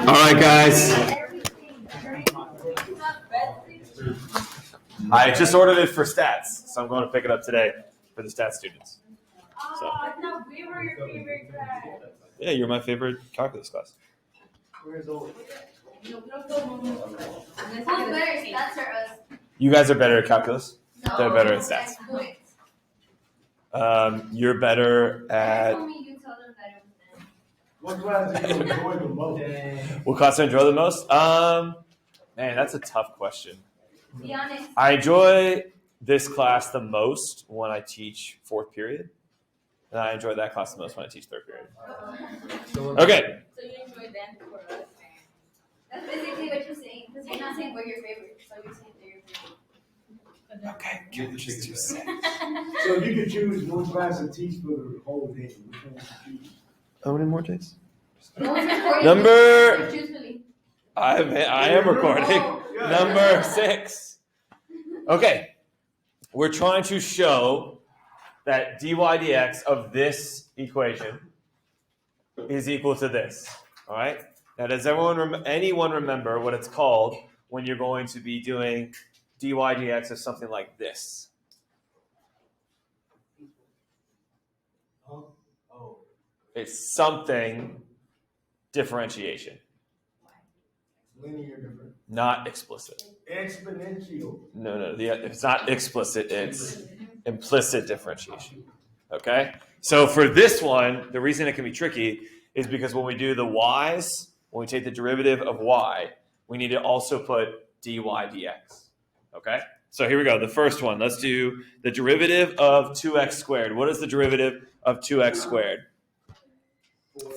All right, guys. I just ordered it for stats, so I'm going to pick it up today for the stats students. So. We were your favorite class. Yeah, you're my favorite calculus class. Who's better, stats or us? You guys are better at calculus. No, They're better at stats. You're better at. What class do you enjoy the most? What class do I enjoy the most? Man, that's a tough question. Be honest. I enjoy this class the most when I teach fourth period. And I enjoy that class the most when I teach third period. Okay. So you enjoy them for us? That's basically what you're saying, because you're not saying we're your favorite, so you're saying they're your favorite. Okay. Give me just 2 seconds. So if you could choose one class to teach for the whole day, which one would you choose? How many more days? Number. I am recording. Yeah. Number 6. Okay. We're trying to show that dy dx of this equation is equal to this. All right. Now, does anyone remember what it's called when you're going to be doing dy dx of something like this? It's something differentiation. Linear difference. Not explicit. Exponential. No. It's not explicit. It's implicit differentiation. Okay? So for this one, the reason it can be tricky is because when we do the y's, when we take the derivative of y, we need to also put dy dx. Okay? So here we go. The first one. Let's do the derivative of 2x squared. What is the derivative of 2x squared?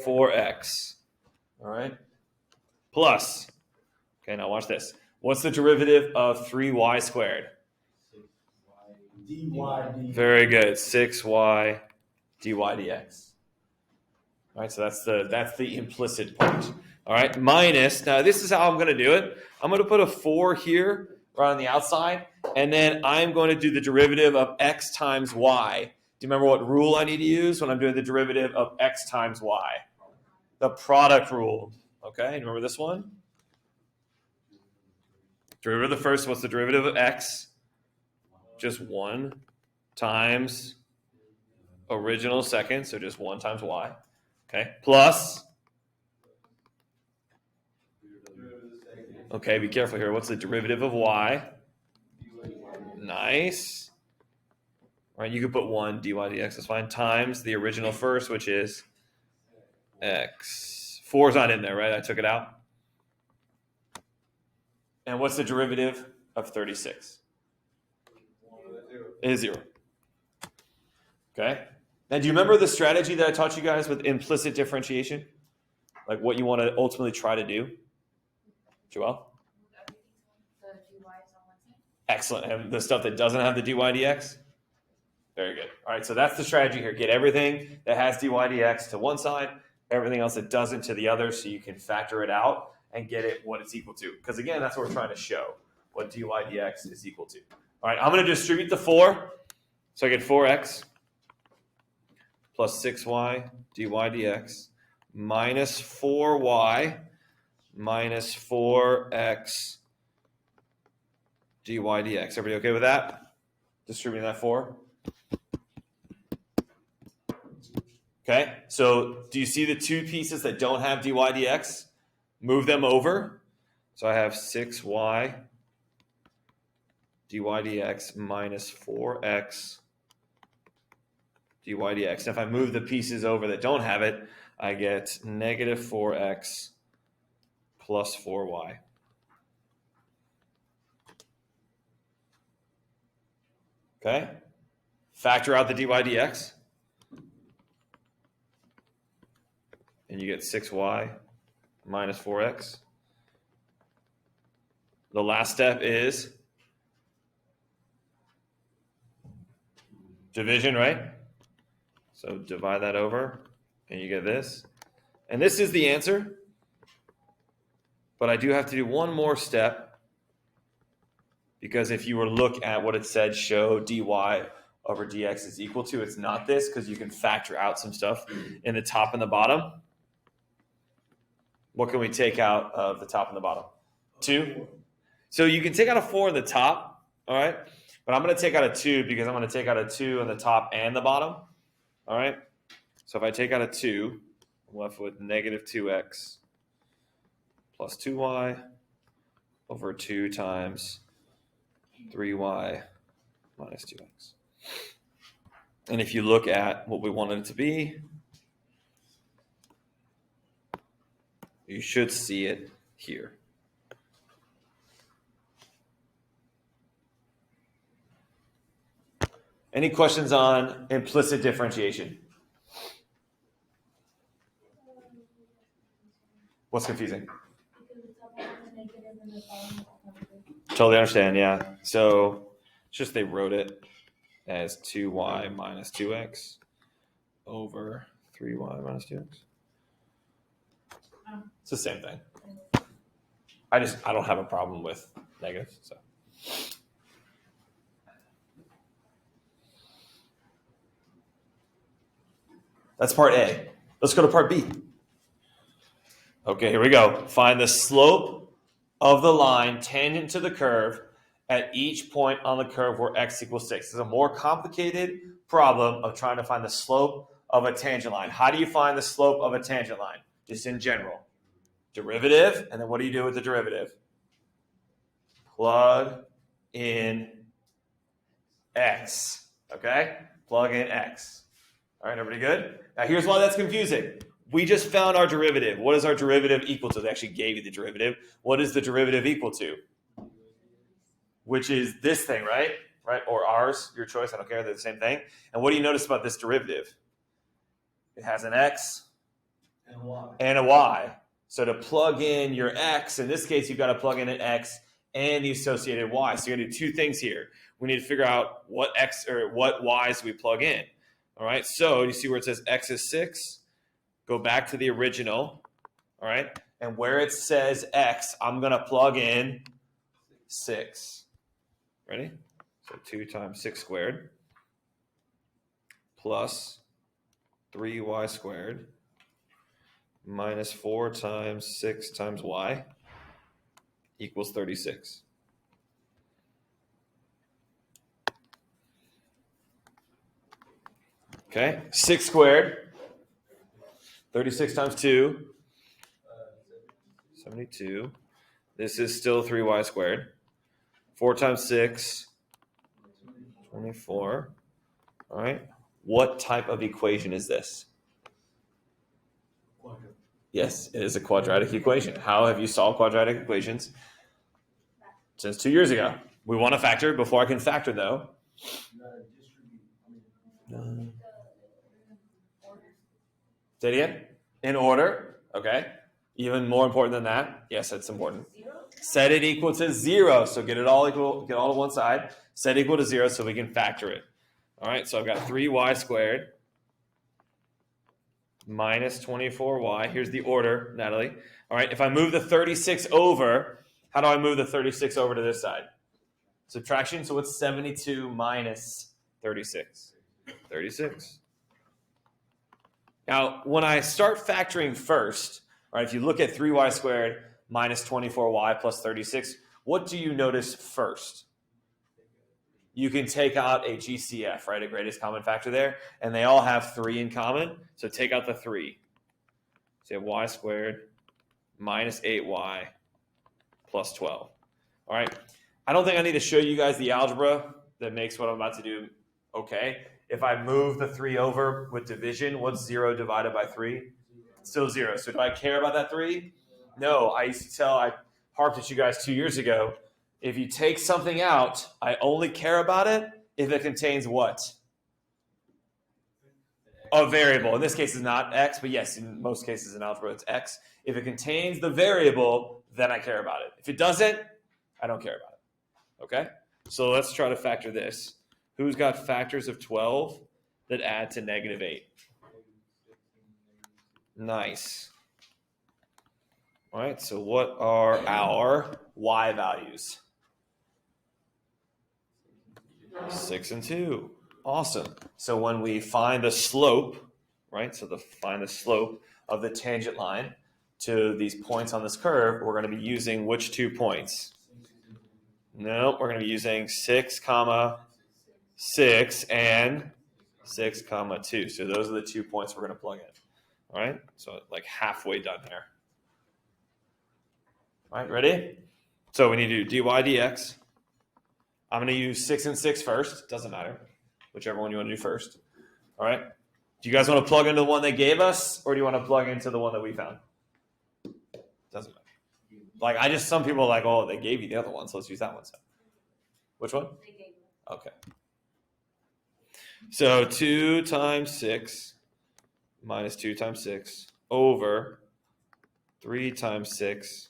4x. All right? Plus. Okay, now watch this. What's the derivative of 3y squared? dy dx. Very good. 6y dy dx. All right, so that's the implicit part. All right, minus. Now this is how I'm going to do it. I'm going to put a 4 here right on the outside, and then I'm going to do the derivative of x times y. Do you remember what rule I need to use when I'm doing the derivative of x times y? The product rule. Okay, remember this one? Derivative of the first, what's the derivative of x? Just 1 times original second, so just 1 times y. Okay, plus. Okay, be careful here. What's the derivative of y? Nice. All right, you could put 1 dy dx, that's fine, times the original first, which is x. 4 is not in there, right? I took it out. And what's the derivative of 36? It is 0. Okay. Now, do you remember the strategy that I taught you guys with implicit differentiation? Like what you want to ultimately try to do? Joelle? Excellent. And the stuff that doesn't have the dy dx? Very good. All right, so that's the strategy here. Get everything that has dy dx to one side, everything else that doesn't to the other, so you can factor it out and get it what it's equal to. Because again, that's what we're trying to show, what dy dx is equal to. All right, I'm going to distribute the 4. So I get 4x plus 6y dy dx minus 4y minus 4x dy dx. Everybody okay with that? Distributing that 4. Okay, so do you see the 2 pieces that don't have dy dx? Move them over. So I have 6y dy dx minus 4x dy dx. And if I move the pieces over that don't have it, I get negative 4x plus 4y. Okay? Factor out the dy dx. And you get 6y minus 4x. The last step is division, right? So divide that over, and you get this. And this is the answer. But I do have to do one more step, because if you were to look at what it said, show dy over dx is equal to, it's not this, because you can factor out some stuff in the top and the bottom. What can we take out of the top and the bottom? 2. So you can take out a 4 in the top, all right? But I'm going to take out a 2 because I'm going to take out a 2 in the top and the bottom, all right? So if I take out a 2, I'm left with negative 2x plus 2y over 2 times 3y minus 2x. And if you look at what we wanted it to be, you should see it here. Any questions on implicit differentiation? What's confusing? Totally understand, yeah. So it's just they wrote it as 2y minus 2x over 3y minus 2x. It's the same thing. I don't have a problem with negatives. So that's part A. Let's go to part B. Okay, here we go. Find the slope of the line tangent to the curve at each point on the curve where x equals 6. This is a more complicated problem of trying to find the slope of a tangent line. How do you find the slope of a tangent line? Just in general. Derivative, and then what do you do with the derivative? Plug in x. Okay? Plug in x. All right, everybody good? Now here's why that's confusing. We just found our derivative. What is our derivative equal to? They actually gave you the derivative. What is the derivative equal to? Which is this thing, right? Right? Or ours, your choice. I don't care. They're the same thing. And what do you notice about this derivative? It has an x and a y. So to plug in your x, in this case, you've got to plug in an x and the associated y. So you're going to do two things here. We need to figure out what x or what y's we plug in. All right. So you see where it says x is 6? Go back to the original. All right. And where it says x, I'm going to plug in 6. Ready? So 2 times 6 squared plus 3y squared minus 4 times 6 times y equals 36. Okay, 6 squared, 36 times 2, 72. This is still 3y squared. 4 times 6, 24. All right. What type of equation is this? Yes, it is a quadratic equation. How have you solved quadratic equations? Since 2 years ago. We want to factor. Before I can factor, though. Say it again. In order. Okay. Even more important than that. Yes, that's important. Set it equal to 0. So get it all equal. Get all to one side. Set equal to 0 so we can factor it. All right. So I've got 3y squared minus 24y. Here's the order, Natalie. All right. If I move the 36 over, how do I move the 36 over to this side? Subtraction. So what's 72 minus 36? 36. Now, when I start factoring first, all right, if you look at 3y squared minus 24y plus 36, what do you notice first? You can take out a GCF, right, a greatest common factor there, and they all have 3 in common, so take out the 3. So you have y squared minus 8y plus 12. All right, I don't think I need to show you guys the algebra that makes what I'm about to do okay. If I move the 3 over with division, what's 0 divided by 3? Still 0. So do I care about that 3? No, I harped at you guys 2 years ago. If you take something out, I only care about it if it contains what? A variable. In this case, it's not x, but yes, in most cases in algebra, it's x. If it contains the variable, then I care about it. If it doesn't, I don't care about it. Okay? So let's try to factor this. Who's got factors of 12 that add to negative 8? Nice. All right, so what are our y values? 6 and 2. Awesome. So when we find the slope, right, find the slope of the tangent line, to these points on this curve, we're going to be using which 2 points? No, we're going to be using 6, 6 and 6, 2. So those are the 2 points we're going to plug in. All right, so like halfway done there. All right, ready? So we need to do dy dx. I'm going to use 6 and 6 first. Doesn't matter. Whichever one you want to do first. All right. Do you guys want to plug into the one they gave us, or do you want to plug into the one that we found? Doesn't matter. Like, some people are like, oh, they gave you the other one, so let's use that one. So, which one? Okay. So 2 times 6 minus 2 times 6 over 3 times 6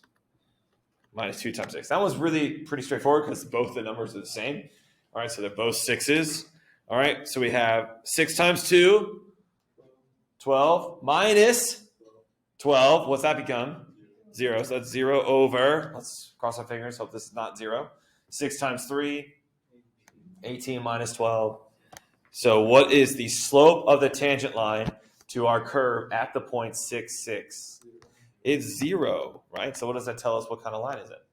minus 2 times 6. That one's really pretty straightforward because both the numbers are the same. All right, so they're both 6s. All right, so we have 6 times 2, 12, minus 12. What's that become? 0. So that's 0 over, let's cross our fingers, hope this is not 0. 6 times 3, 18 minus 12. So what is the slope of the tangent line to our curve at the point 6, 6? It's 0, right? So what does that tell us? What kind of line is it?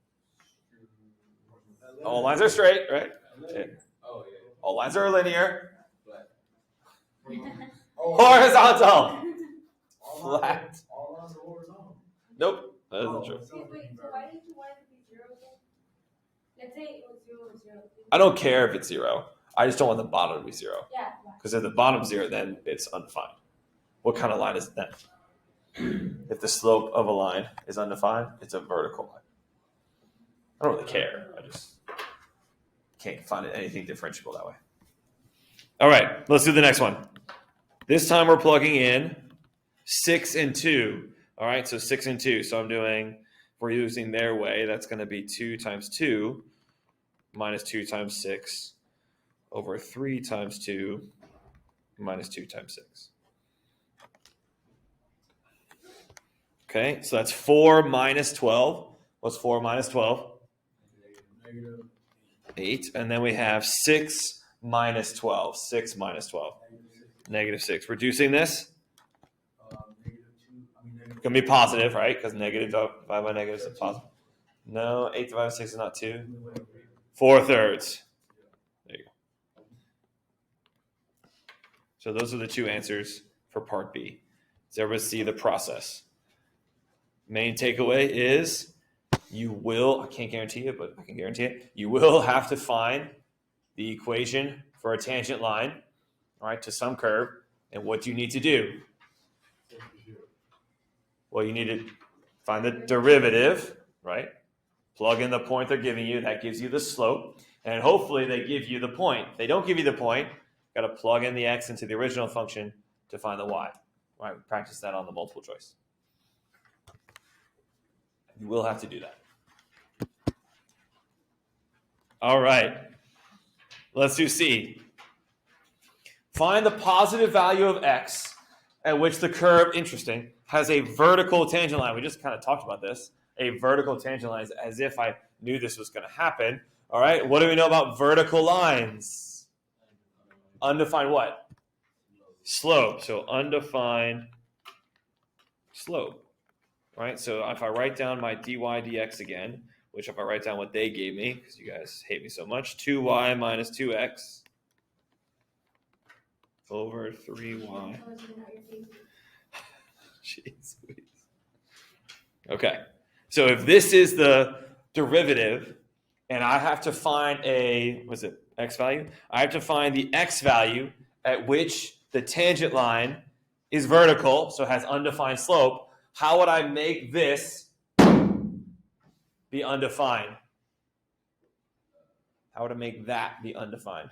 All lines are straight, right? All lines are linear. Horizontal. Flat. All lines are horizontal. Nope. That isn't true. Wait, so why did you want it to be 0 again? Let's say it was 0 or 0. I don't care if it's 0. I just don't want the bottom to be 0. Yeah. Because if the bottom's 0, then it's undefined. What kind of line is that? If the slope of a line is undefined, it's a vertical line. I don't really care. I just can't find anything differentiable that way. All right, let's do the next one. This time we're plugging in 6 and 2. All right, so 6 and 2. So if we're using their way, that's going to be 2 times 2 minus 2 times 6 over 3 times 2 minus 2 times 6. Okay, so that's 4 minus 12. What's 4 minus 12? Negative 8. And then we have 6 minus 12. 6 minus 12. Negative 6. Reducing this? negative 2. It's going to be positive, right? Because negative divided by negative is positive. No, 8 divided by 6 is not 2. 4/3. There you go. So those are the 2 answers for part B. Does everybody see the process? Main takeaway is you will, I can't guarantee it, but I can guarantee it, you will have to find the equation for a tangent line, all right, to some curve. And what do you need to do? Well, you need to find the derivative, right? Plug in the point they're giving you. That gives you the slope. And hopefully they give you the point. If they don't give you the point, got to plug in the x into the original function to find the y. All right, practice that on the multiple choice. You will have to do that. All right. Let's do C. Find the positive value of x at which the curve, interesting, has a vertical tangent line. We just kind of talked about this. A vertical tangent line is as if I knew this was going to happen. All right. What do we know about vertical lines? Undefined what? Slope. So undefined slope. Right, so if I write down my dy dx again, which if I write down what they gave me, because you guys hate me so much, 2y minus 2x over 3y. Jeez. Okay, so if this is the derivative, and I have to find x value? I have to find the x value at which the tangent line is vertical, so it has undefined slope. How would I make this be undefined? How would I make that be undefined?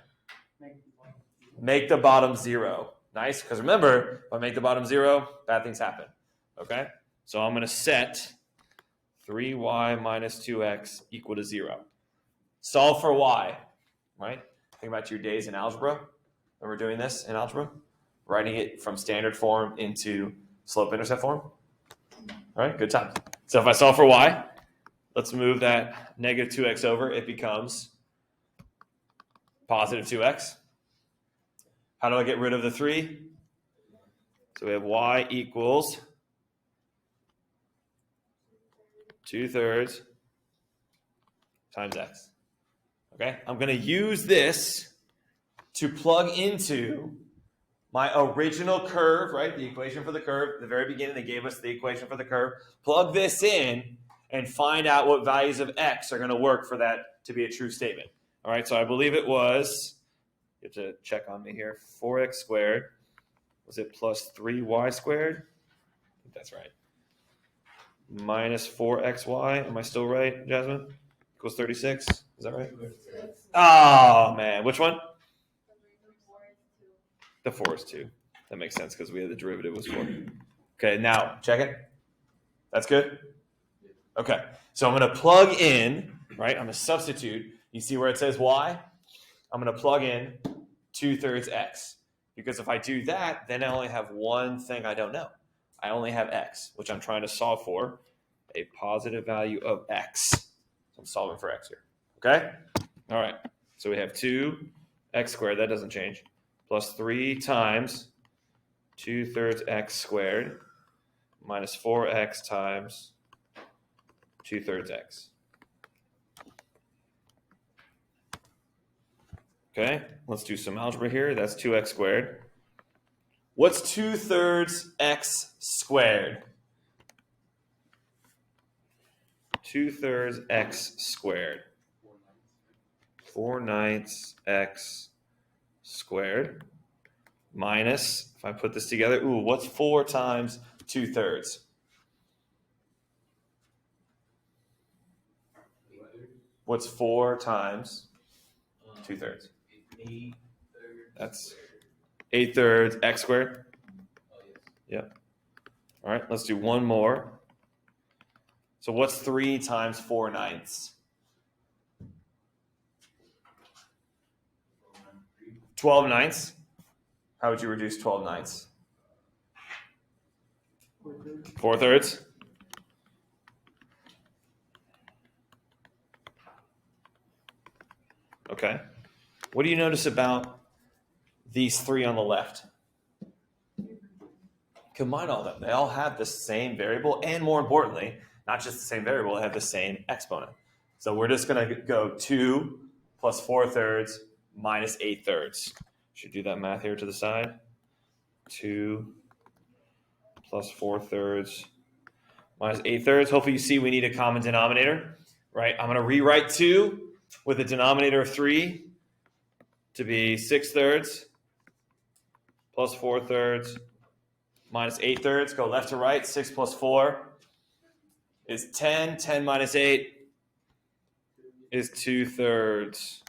Make the bottom 0. Nice, because remember, if I make the bottom 0, bad things happen. Okay? So I'm going to set 3y minus 2x equal to 0. Solve for y, right? Think about your days in algebra. Remember doing this in algebra? Writing it from standard form into slope-intercept form? All right, good times. So if I solve for y, let's move that negative 2x over. It becomes positive 2x. How do I get rid of the 3? So we have y equals 2/3 times x. Okay, I'm going to use this to plug into my original curve, right? The equation for the curve. At the very beginning, they gave us the equation for the curve. Plug this in and find out what values of x are going to work for that to be a true statement. All right, so I believe it was, you have to check on me here, 4x squared. Was it plus 3y squared? I think that's right. Minus 4xy. Am I still right, Jasmine? Equals 36. Is that right? Oh, man. Which one? The 4 is 2. That makes sense because we had the derivative was 4. Okay, now check it. That's good? Okay, so I'm going to plug in, right? I'm going to substitute. You see where it says y? I'm going to plug in 2/3 x. Because if I do that, then I only have one thing I don't know. I only have x, which I'm trying to solve for, a positive value of x. So I'm solving for x here. Okay? All right. So we have 2x squared. That doesn't change. Plus 3 times 2/3 x squared minus 4x times 2/3 x. Okay, let's do some algebra here. That's 2x squared. What's 2/3 x squared? 2/3 x squared. 4/9 x squared minus, if I put this together, what's 4 times 2/3? What's 4 times 2/3? That's 8/3 x squared. Yeah. All right, let's do one more. So what's 3 times 4/9? 12/9. How would you reduce 12/9? 4/3. Okay. What do you notice about these three on the left? Combine all of them. They all have the same variable, and more importantly, not just the same variable, they have the same exponent. So we're just going to go 2 plus 4/3 minus 8/3. Should do that math here to the side. 2 plus 4/3 minus 8/3. Hopefully you see we need a common denominator, right? I'm going to rewrite 2 with a denominator of 3 to be 6/3 plus 4/3 minus 8/3. Go left to right. 6 plus 4 is 10. 10 minus 8 is 2/3.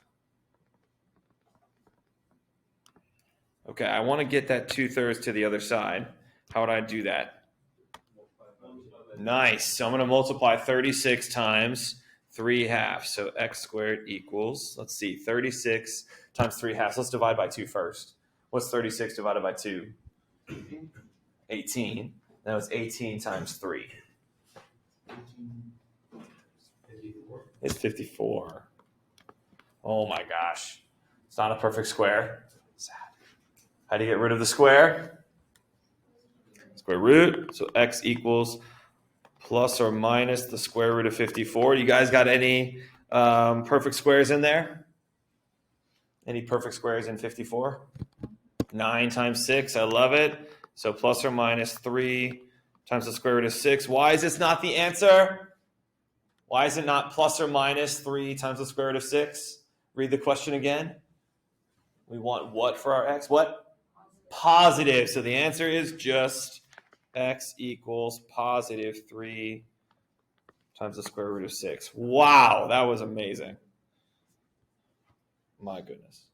Okay, I want to get that 2/3 to the other side. How would I do that? Nice. So I'm going to multiply 36 times 3/2. So x squared equals, let's see, 36 times 3/2. Let's divide by 2 first. What's 36 divided by 2? 18. Now it's 18 times 3. It's 54. Oh my gosh. It's not a perfect square. Sad. How do you get rid of the square? Square root. So x equals plus or minus the square root of 54. You guys got any perfect squares in there? Any perfect squares in 54? 9 times 6. I love it. So plus or minus 3 times the square root of 6. Why is this not the answer? Why is it not plus or minus 3 times the square root of 6? Read the question again. We want what for our x? What? Positive. So the answer is just x equals positive 3 times the square root of 6. Wow, that was amazing. My goodness.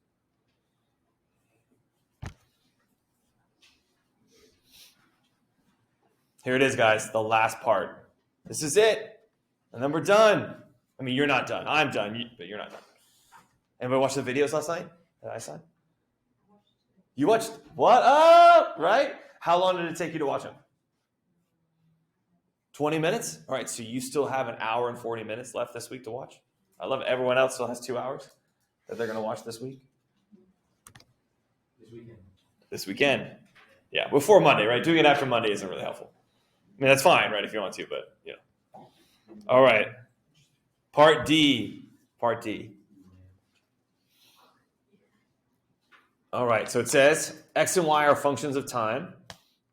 Here it is, guys, the last part. This is it. And then we're done. I mean, you're not done. I'm done, but you're not done. Anybody watch the videos last night that I saw? You watched what? Oh, right? How long did it take you to watch them? 20 minutes? All right, so you still have an hour and 40 minutes left this week to watch? I love it. Everyone else still has 2 hours that they're going to watch this week? This weekend. Yeah, before Monday, right? Doing it after Monday isn't really helpful. I mean, that's fine, right, if you want to, but, you know. All right. Part D. Part D. All right. So it says x and y are functions of time.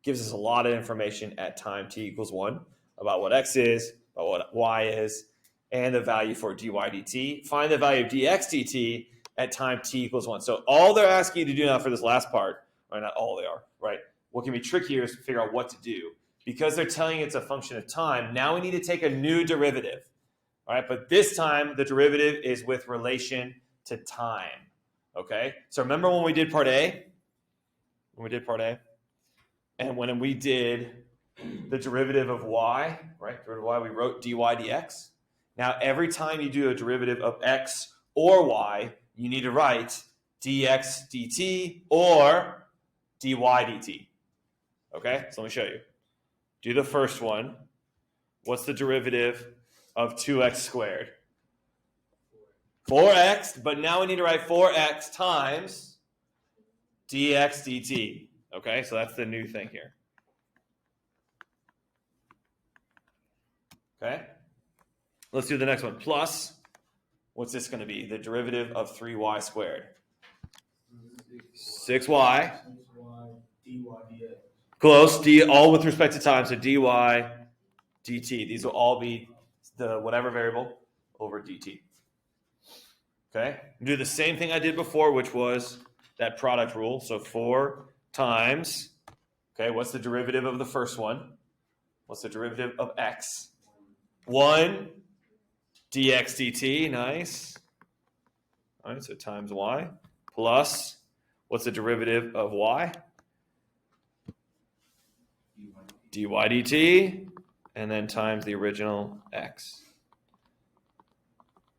Gives us a lot of information at time t equals 1 about what x is, about what y is, and the value for dy dt. Find the value of dx dt at time t equals 1. So all they're asking you to do now for this last part, or not all they are, right? What can be trickier is to figure out what to do. Because they're telling you it's a function of time, now we need to take a new derivative. All right, but this time the derivative is with relation to time. Okay, so remember when we did part A? And when we did the derivative of y, right? Derivative of y, we wrote dy dx. Now, every time you do a derivative of x or y, you need to write dx dt or dy dt. Okay, so let me show you. Do the first one. What's the derivative of 2x squared? 4x, but now we need to write 4x times dx dt. Okay, so that's the new thing here. Okay, let's do the next one. Plus, what's this going to be? The derivative of 3y squared. 6y. dy dx. Close. D, all with respect to time. So dy dt. These will all be the whatever variable over dt. Okay. Do the same thing I did before, which was that product rule. So 4 times. Okay. What's the derivative of the first one? What's the derivative of x? 1 dx dt. Nice. All right. So times y plus. What's the derivative of y? dy dt, and then times the original x.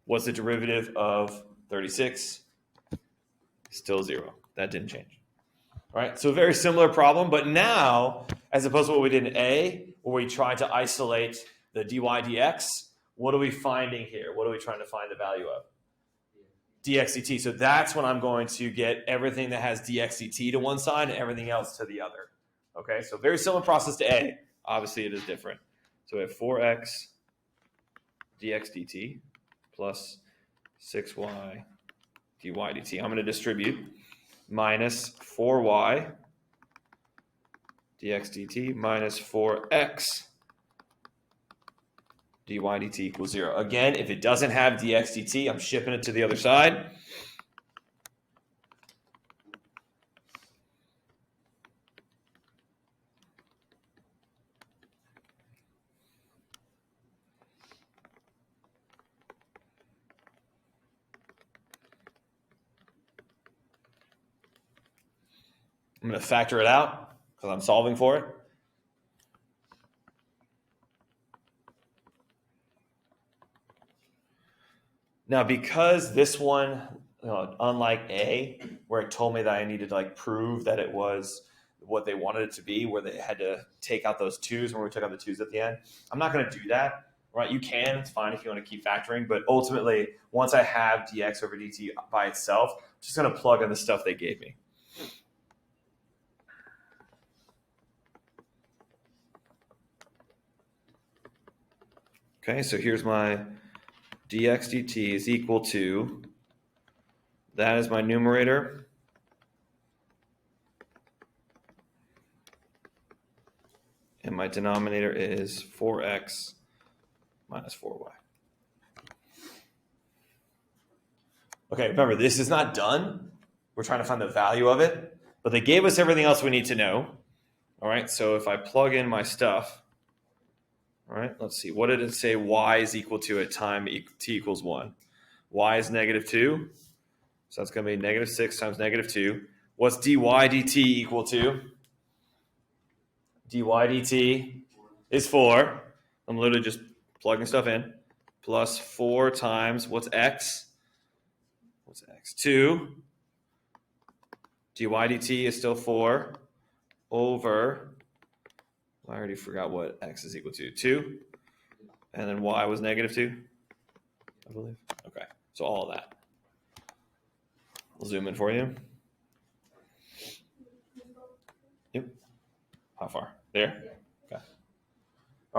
What's the derivative of 36? Still 0. That didn't change. All right, so very similar problem, but now, as opposed to what we did in A, where we tried to isolate the dy dx, what are we finding here? What are we trying to find the value of? Dx dt. So that's when I'm going to get everything that has dx dt to one side and everything else to the other. Okay, so very similar process to A. Obviously, it is different. So we have 4x dx dt plus 6y dy dt. I'm going to distribute minus 4y dx dt minus 4x dy dt equals 0. Again, if it doesn't have dx dt, I'm shipping it to the other side. I'm going to factor it out because I'm solving for it. Now, because this one, unlike A, where it told me that I needed to like prove that it was what they wanted it to be, where they had to take out those 2's when we took out the 2's at the end, I'm not going to do that. Right? You can, it's fine if you want to keep factoring, but ultimately, once I have dx over dt by itself, I'm just going to plug in the stuff they gave me. Okay, so here's my dx dt is equal to, that is my numerator, and my denominator is 4x minus 4y. Okay, remember, this is not done. We're trying to find the value of it, but they gave us everything else we need to know. All right, so if I plug in my stuff, all right, let's see. What did it say y is equal to at time t equals 1? Y is -2, so that's going to be -6 times -2. What's dy dt equal to? Dy dt is 4. I'm literally just plugging stuff in. Plus 4 times, what's x? What's x? 2. Dy dt is still 4 over, I already forgot what x is equal to. 2. And then y was -2, I believe. Okay, so all of that. I'll zoom in for you. Yep. How far? There? Okay.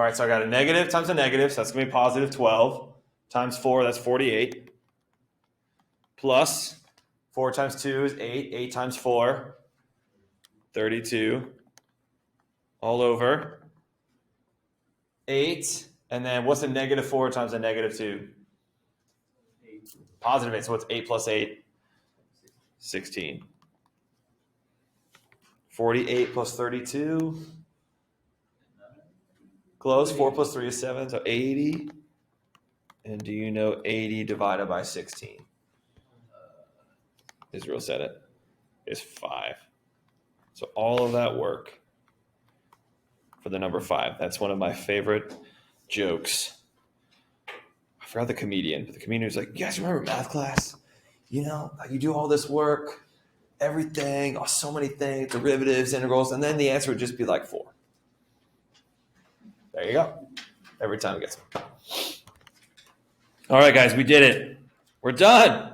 All right, so I got a negative times a negative, so that's going to be positive 12 times 4, that's 48. Plus 4 times 2 is 8. 8 times 4, 32. All over 8. And then what's a negative 4 times a negative 2? Positive 8. So what's 8 plus 8? 16. 48 plus 32. Close. 4 plus 3 is 7. So 80. And do you know 80 divided by 16? Israel said it. Is 5. So all of that work for the number 5. That's one of my favorite jokes. I forgot the comedian, but the comedian was like, you guys remember math class? You know, like you do all this work, everything, oh, so many things, derivatives, integrals, and then the answer would just be like 4. There you go. Every time it gets. All right, guys, we did it. We're done.